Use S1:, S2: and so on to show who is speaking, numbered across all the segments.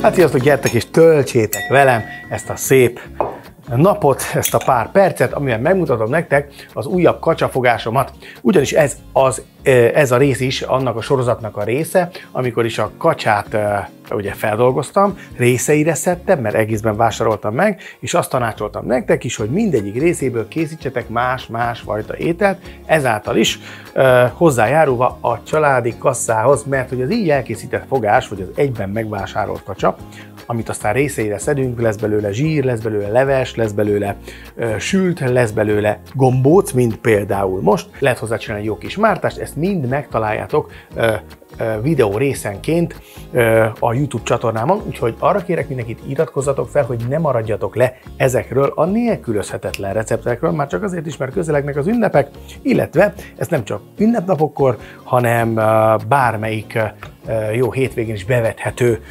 S1: Hát sziasztok, gyertek és töltsétek velem ezt a szép napot, ezt a pár percet, amivel megmutatom nektek az újabb kacsafogásomat. Ugyanis ez a rész is annak a sorozatnak a része, amikor is a kacsát ugye feldolgoztam, részeire szedtem, mert egészben vásároltam meg, és azt tanácsoltam nektek is, hogy mindegyik részéből készítsetek más-más fajta ételt, ezáltal is hozzájárulva a családi kasszához, mert hogy az így elkészített fogás, vagy az egyben megvásárolt kacsa, amit aztán részeire szedünk, lesz belőle zsír, lesz belőle leves, lesz belőle sült, lesz belőle gombóc, mint például most. Lehet hozzá csinálni egy jó kis mártást, ezt mind megtaláljátok videó részenként a YouTube csatornámon, úgyhogy arra kérek mindenkit, iratkozzatok fel, hogy ne maradjatok le ezekről a nélkülözhetetlen receptekről, már csak azért is, mert közelegnek az ünnepek, illetve ez nem csak ünnepnapokkor, hanem bármelyik jó hétvégén is bevethető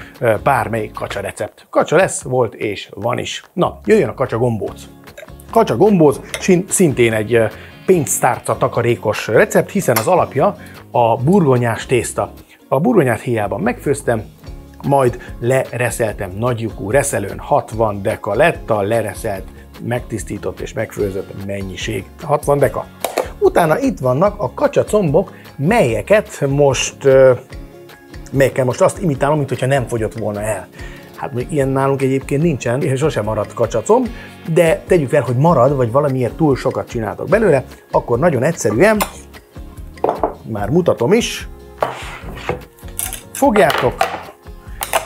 S1: bármelyik kacsa recept. Kacsa lesz, volt és van is. Na, jöjjön a kacsa gombóc. Kacsa gombóc szintén egy pénztárca takarékos recept, hiszen az alapja a burgonyás tészta. A burgonyát héjában megfőztem, majd lereszeltem nagylyukú reszelőn, 60 deka lett a lereszelt, megtisztított és megfőzött mennyiség. 60 deka. Utána itt vannak a kacsacombok, melyekkel most azt imitálom, mintha nem fogyott volna el. Hát még ilyen nálunk egyébként nincsen, és sosem marad kacsacomb, de tegyük fel, hogy marad, vagy valamiért túl sokat csináltok belőle, akkor nagyon egyszerűen, már mutatom is, fogjátok,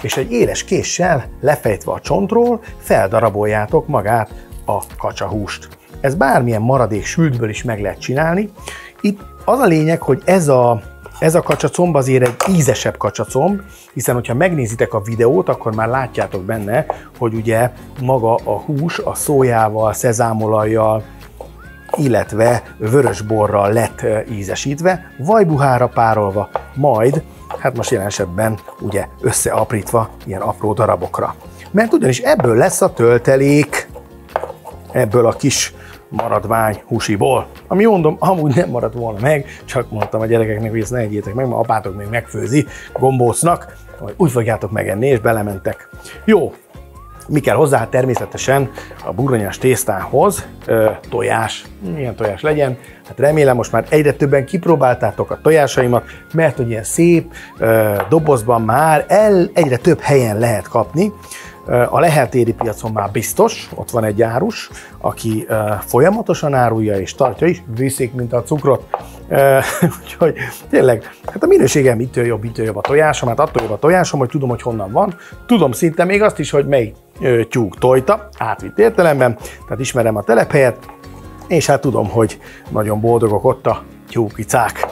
S1: és egy éles késsel lefejtve a csontról feldaraboljátok magát a kacsahúst. Ez bármilyen maradék sültből is meg lehet csinálni. Itt az a lényeg, hogy ez a kacsacomb azért egy ízesebb kacsacomb, hiszen hogyha megnézitek a videót, akkor már látjátok benne, hogy ugye maga a hús a szójával, szezámolajjal, illetve vörösborral lett ízesítve, vajbuhára párolva, majd, hát most jelen esetben ugye összeaprítva ilyen apró darabokra. Mert ugyanis ebből lesz a töltelék, ebből a kis maradvány húsiból. Ami mondom, amúgy nem maradt volna meg, csak mondtam a gyerekeknek, hogy ezt ne egyétek meg, ma apátok még megfőzi gombócnak, hogy úgy fogjátok megenni, és belementek. Jó, mi kell hozzá? Hát természetesen a burgonyás tésztához tojás. Milyen tojás legyen? Hát remélem most már egyre többen kipróbáltátok a tojásaimat, mert hogy ilyen szép dobozban már egyre több helyen lehet kapni. A Lehel-téri piacon már biztos, ott van egy árus, aki folyamatosan árulja és tartja is, viszik, mint a cukrot. Úgyhogy tényleg, hát a minőségem mitől jobb a tojásom, hát attól jobb a tojásom, hogy tudom, hogy honnan van. Tudom szinte még azt is, hogy melyik tyúk tojta, átvitt értelemben, tehát ismerem a telephelyet, és hát tudom, hogy nagyon boldogok ott a tyúkicák.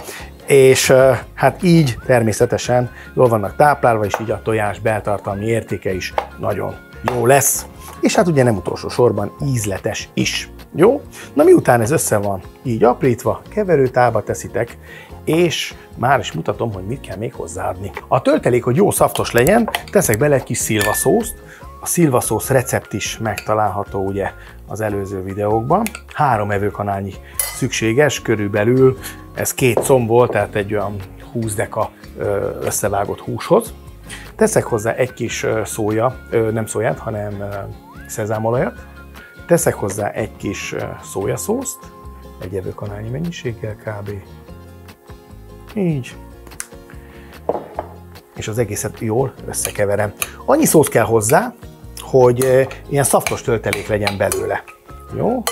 S1: És hát így természetesen jól vannak táplálva, és így a tojás beltartalmi értéke is nagyon jó lesz. És hát ugye nem utolsó sorban ízletes is. Jó? Na miután ez össze van így aprítva, keverőtálba teszitek, és már is mutatom, hogy mit kell még hozzáadni. A töltelék, hogy jó szaftos legyen, teszek bele egy kis szilvaszószt. A szilvaszósz recept is megtalálható ugye az előző videókban. 3 evőkanálnyi szükséges, körülbelül ez 2 comb volt, tehát egy olyan 20 deka összevágott húshoz. Teszek hozzá egy kis szója, nem szóját, hanem szezámolajat. Teszek hozzá egy kis szójaszószt, egy evőkanálnyi mennyiséggel kb. Így. És az egészet jól összekeverem. Annyi szósz kell hozzá, hogy ilyen szaftos töltelék legyen belőle. Jó?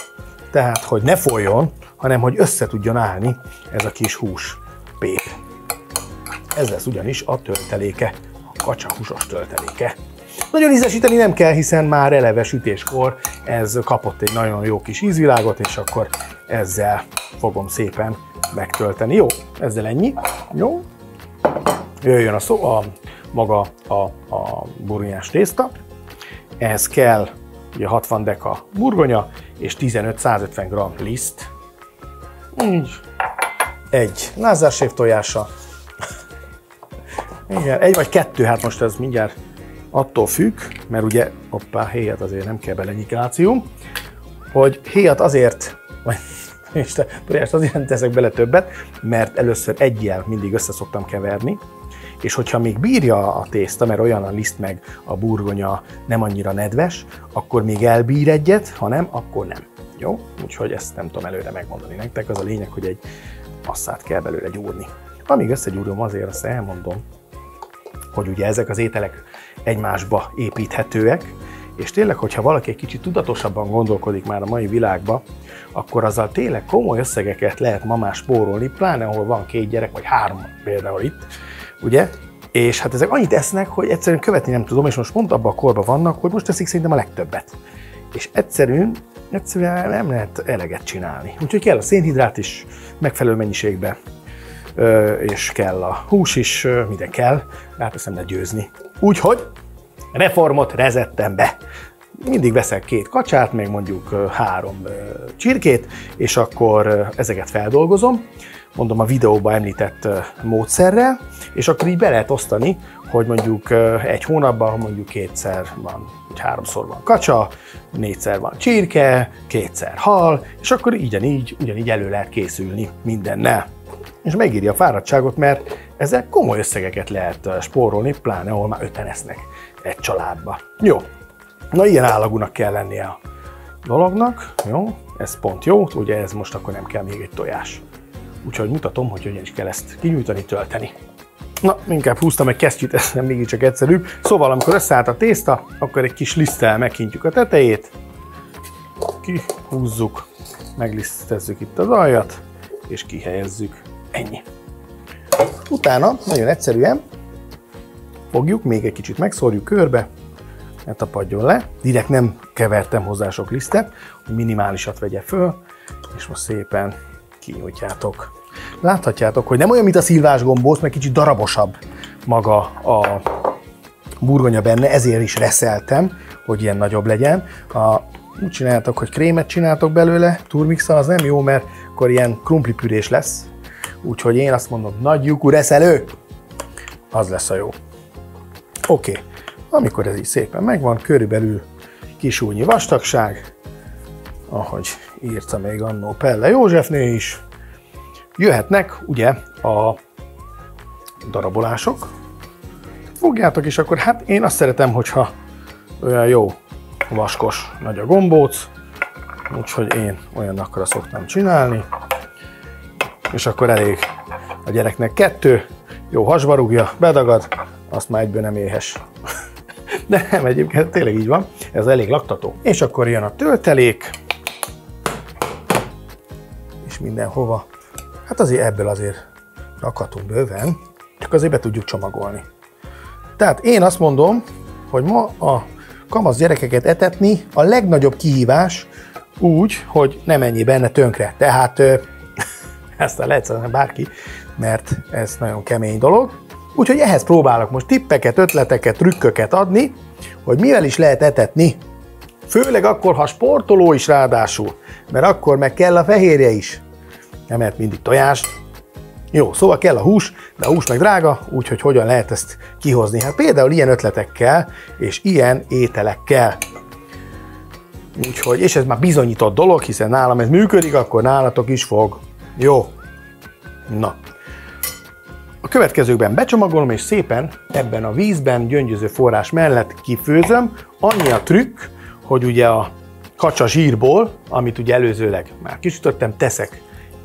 S1: Tehát, hogy ne folyjon, hanem hogy össze tudjon állni ez a kis húspép. Ez lesz ugyanis a tölteléke, a kacsahúsos tölteléke. Nagyon ízesíteni nem kell, hiszen már eleve sütéskor ez kapott egy nagyon jó kis ízvilágot, és akkor ezzel fogom szépen megtölteni. Jó, ezzel ennyi. Jó. Jöjjön maga a burgonyás tészta. Ehhez kell ugye 60 deka burgonya és 15-150 g liszt. Így. Egy lázársév tojása. Igen, 1 vagy 2, hát most ez mindjárt attól függ, mert ugye, hoppá, héjat azért nem kell bele nyikáció, hogy héjat azért, és tojást azért nem teszek bele többet, mert először egyjel mindig össze szoktam keverni, és hogyha még bírja a tészta, mert olyan a liszt meg a burgonya nem annyira nedves, akkor még elbír egyet, ha nem, akkor nem. Jó? Úgyhogy ezt nem tudom előre megmondani nektek, az a lényeg, hogy egy masszát kell belőle gyúrni. Amíg összegyúrom, azért azt elmondom, hogy ugye ezek az ételek egymásba építhetőek, és tényleg, hogyha valaki egy kicsit tudatosabban gondolkodik már a mai világban, akkor azzal tényleg komoly összegeket lehet ma már spórolni, pláne ahol van 2 gyerek, vagy 3 például itt, ugye? És hát ezek annyit esznek, hogy egyszerűen követni nem tudom, és most pont abban a korban vannak, hogy most teszik szerintem a legtöbbet. És egyszerűen nem lehet eleget csinálni. Úgyhogy kell a szénhidrát is megfelelő mennyiségben, és kell a hús is, minden kell, hát ezt nem lehet győzni. Úgyhogy reformot vezettem be. Mindig veszek 2 kacsát, meg mondjuk 3 csirkét, és akkor ezeket feldolgozom, mondom a videóban említett módszerrel, és akkor így be lehet osztani, hogy mondjuk egy hónapban mondjuk 2-szer van, vagy 3-szor van kacsa, 4-szer van csirke, 2-szer hal, és akkor ugyanígy elő lehet készülni mindennel. És megírja a fáradtságot, mert ezzel komoly összegeket lehet spórolni, pláne ahol már 5-en esznek egy családba. Jó, na ilyen állagúnak kell lennie a dolognak, jó, ez pont jó, ugye ez most akkor nem kell még egy tojás. Úgyhogy mutatom, hogy hogyan is kell ezt kinyújtani, tölteni. Na, inkább húztam egy kesztyűt, ez nem mégiscsak egyszerűbb. Szóval, amikor összeállt a tészta, akkor egy kis liszttel megkintjük a tetejét, kihúzzuk, meglisztezzük itt az aljat, és kihelyezzük. Ennyi. Utána nagyon egyszerűen fogjuk, még egy kicsit megszórjuk körbe, ne tapadjon le. Direkt nem kevertem hozzá sok lisztet, hogy minimálisat vegye föl, és most szépen kinyújtjátok. Láthatjátok, hogy nem olyan, mint a szilvás gombóc, mert kicsit darabosabb maga a burgonya benne, ezért is reszeltem, hogy ilyen nagyobb legyen. Úgy csináltok, hogy krémet csináltok belőle, turmixal, az nem jó, mert akkor ilyen krumplipürés lesz. Úgyhogy én azt mondom, nagy lyukú reszelő, az lesz a jó. Oké, amikor ez így szépen megvan, körülbelül kisúnyi vastagság, ahogy írta még annó Pelle Józsefné is, jöhetnek ugye a darabolások. Fogjátok, és akkor hát én azt szeretem, hogyha olyan jó vaskos nagy a gombóc, úgyhogy én olyanakra szoktam csinálni, és akkor elég a gyereknek 2, jó hasba rúgja, bedagad, azt már egyből nem éhes. De nem, egyébként tényleg így van, ez elég laktató. És akkor jön a töltelék, és mindenhova. Hát azért ebből azért rakhatunk bőven, csak azért be tudjuk csomagolni. Tehát én azt mondom, hogy ma a kamasz gyerekeket etetni a legnagyobb kihívás úgy, hogy ne menjél benne tönkre. Tehát ezt lehet szerintem bárki, mert ez nagyon kemény dolog. Úgyhogy ehhez próbálok most tippeket, ötleteket, trükköket adni, hogy mivel is lehet etetni. Főleg akkor, ha sportoló is ráadásul, mert akkor meg kell a fehérje is. Nem lehet mindig tojást. Jó, szóval kell a hús, de a hús meg drága, úgyhogy hogyan lehet ezt kihozni? Hát például ilyen ötletekkel és ilyen ételekkel. Úgyhogy, és ez már bizonyított dolog, hiszen nálam ez működik, akkor nálatok is fog. Jó. Na. A következőkben becsomagolom, és szépen ebben a vízben, gyöngyöző forrás mellett kifőzöm. Annyi a trükk, hogy ugye a kacsa zsírból, amit ugye előzőleg már kisütöttem, teszek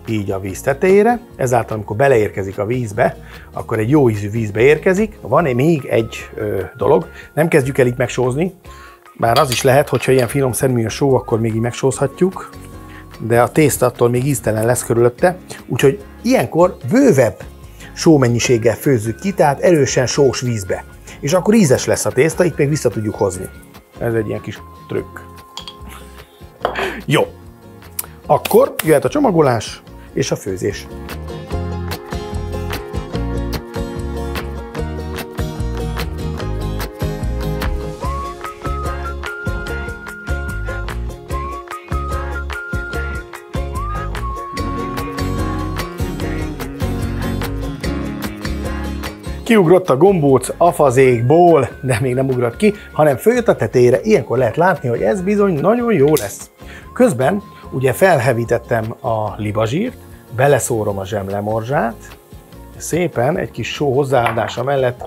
S1: így a víz tetejére. Ezáltal, amikor beleérkezik a vízbe, akkor egy jó ízű vízbe érkezik. Van még egy dolog, nem kezdjük el itt megsózni, bár az is lehet, hogyha ilyen finom szemű a só, akkor még így megsózhatjuk, de a tészta attól még íztelen lesz körülötte, úgyhogy ilyenkor bővebb sómennyiséggel főzzük ki, tehát erősen sós vízbe. És akkor ízes lesz a tészta, itt még vissza tudjuk hozni. Ez egy ilyen kis trükk. Jó. Akkor jöhet a csomagolás és a főzés. Kiugrott a gombóc a fazékból, de még nem ugrott ki, hanem följött a tetejére. Ilyenkor lehet látni, hogy ez bizony nagyon jó lesz. Közben ugye felhevítettem a libazsírt, beleszórom a zsemlemorzsát, szépen egy kis só hozzáadása mellett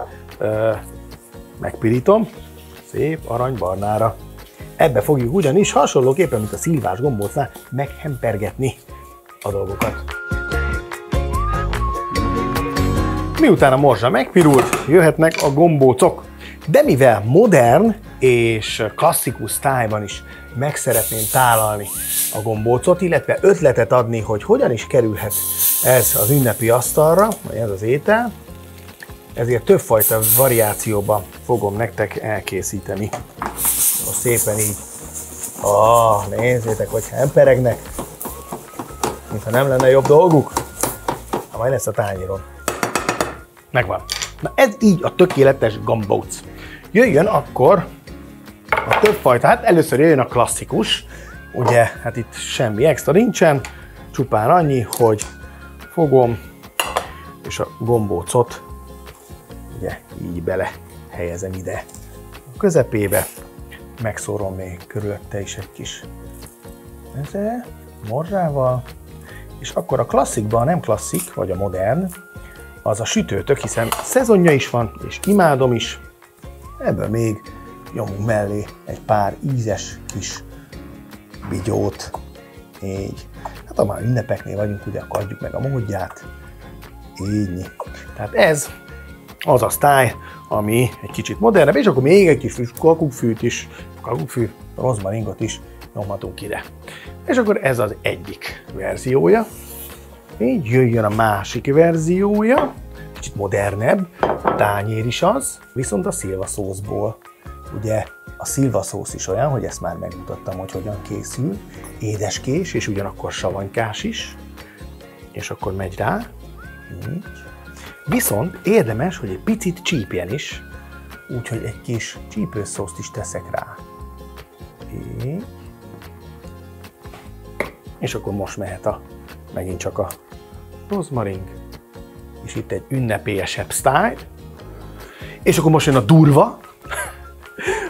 S1: megpirítom, szép aranybarnára. Ebbe fogjuk ugyanis hasonlóképpen, mint a szilvás gombócnál meghempergetni a dolgokat. Miután a morzsa megpirult, jöhetnek a gombócok. De mivel modern és klasszikus sztályban is meg szeretném tálalni a gombócot, illetve ötletet adni, hogy hogyan is kerülhet ez az ünnepi asztalra, vagy ez az étel, ezért többfajta variációban fogom nektek elkészíteni. Most szépen így. Nézzétek, hogy hemperegnek, mintha nem lenne jobb dolguk. Majd lesz a tányéron. Megvan. Na ez így a tökéletes gombóc. Jöjjön akkor a többfajta, hát először jöjjön a klasszikus, ugye, hát itt semmi extra nincsen, csupán annyi, hogy fogom, és a gombócot, ugye, így bele helyezem ide a közepébe, megszórom még körülötte is egy kis morzsával, és akkor a klasszikban, nem klasszik, vagy a modern, az a sütőtök, hiszen szezonja is van, és imádom is. Ebből még nyomunk mellé egy pár ízes kis bigyót. Így. Hát ha már ünnepeknél vagyunk, ugye akkor adjuk meg a módját. Így. Tehát ez az a sztály, ami egy kicsit modernebb, és akkor még egy kis friss kakukkfűt is, rozmaringot is nyomhatunk ide. És akkor ez az egyik verziója. Így jöjjön a másik verziója, kicsit modernebb, tányér is az, viszont a szilvaszószból. Ugye a szilvaszósz is olyan, hogy ezt már megmutattam, hogy hogyan készül, édeskés és ugyanakkor savanykás is, és akkor megy rá, így. Viszont érdemes, hogy egy picit csípjen is, úgyhogy egy kis csípőszószt is teszek rá. Így. És akkor most mehet megint csak a rozmaring, és itt egy ünnepélyesebb style. És akkor most jön a durva,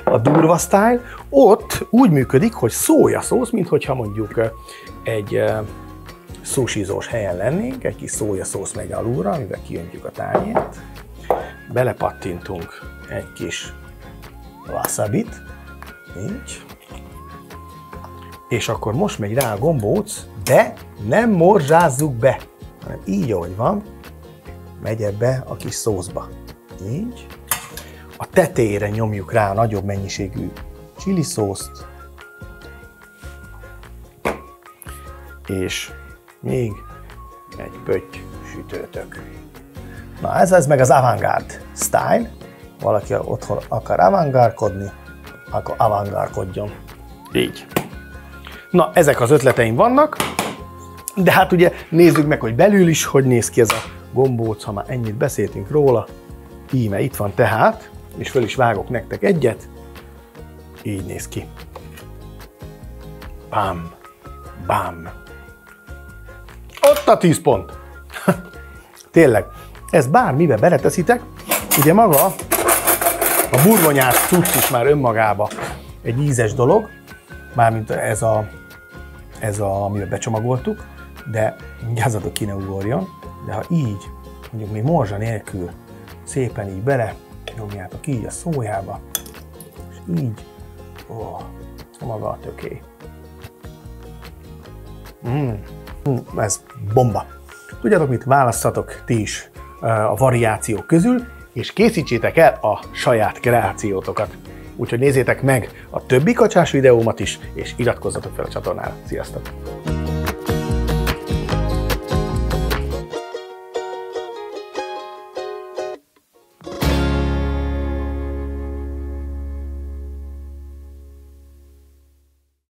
S1: a durva style. Ott úgy működik, hogy szójaszósz, minthogyha mondjuk egy sushizós helyen lennénk, egy kis szójaszósz megy alulra, amivel kiöntjük a tányért. Belepattintunk egy kis wasabit, így. És akkor most megy rá a gombóc, de nem morzsázzuk be, hanem így, ahogy van, megy ebbe a kis szószba. Így. A tetejére nyomjuk rá a nagyobb mennyiségű chili szószt, és még egy pötty sütőtök. Na ez meg az avantgárd style. Valaki otthon akar avantgárdkodni, akkor avantgárdkodjon. Így. Na, ezek az ötleteim vannak, de hát ugye nézzük meg, hogy belül is hogy néz ki ez a gombóc, ha már ennyit beszéltünk róla. Íme itt van tehát, és föl is vágok nektek egyet. Így néz ki. Bám, bám. Ott a 10 pont. Tényleg, ez bármibe beleteszitek, ugye maga a burgonyás cucc is már önmagába egy ízes dolog, mármint ez a amiben becsomagoltuk, de vigyázzatok, ki ne ugorjon, de ha így, mondjuk még morzsa nélkül, szépen így bele, nyomjátok így a szójába, és így, maga a töké. Ez bomba. Tudjátok mit, válasszatok ti is a variációk közül, és készítsétek el a saját kreációtokat. Úgyhogy nézzétek meg a többi kacsás videómat is, és iratkozzatok fel a csatornára. Sziasztok!